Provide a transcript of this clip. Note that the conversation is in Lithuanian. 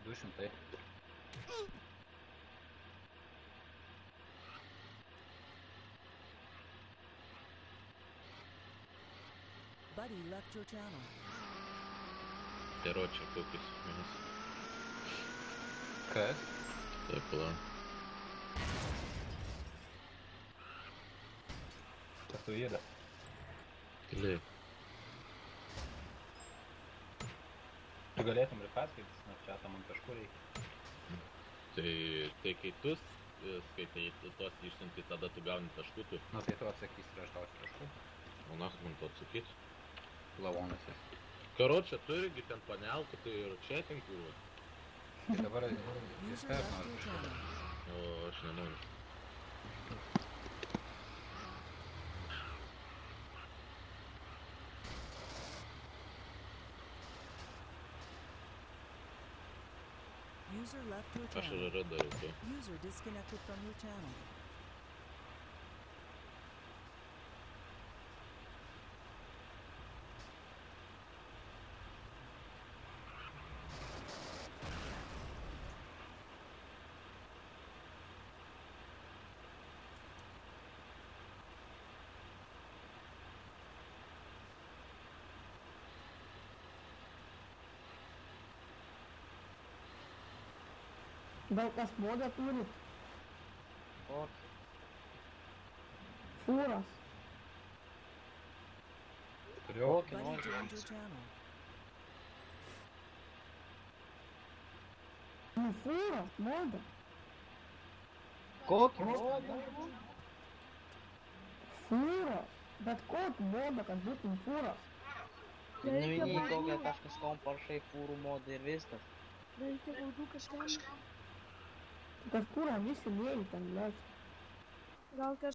200. Buddy left your channel. Короче, kokis minus. Kas? Tai pala. Kas tu jėda? Keliai. Tu galėtum ir paskaitis, Snapchatą man kažkur reikia. Tai kai tu skaitai, tu tos išsiunti, tada tu gauni taškų, tu. Nu tai tu atsakysi ir aš gausiu taškų. O nahas man to atsakyti. Lavonas esi. Короче, tu irgi ten paneltų, tai ir chattingų. Tai dabar User įspėk left noriu your kažką. channel. O aš nenoriu. User left your Aš channel. ir dariau to. User disconnected from your channel. Gal kas modą turit? Kokį? Fūras. Turiu. Kokį Buddy nori? joined your channel. Nu fūras, modą. Kokį modą? Fūras. Bet kokį modą, kad būtum fūras. Nueini į kokią.com parašai fūrų modą ir viskas. Reikia baudų kažkam. Kažkur visi lėjai ten, blėt. Gal kažkas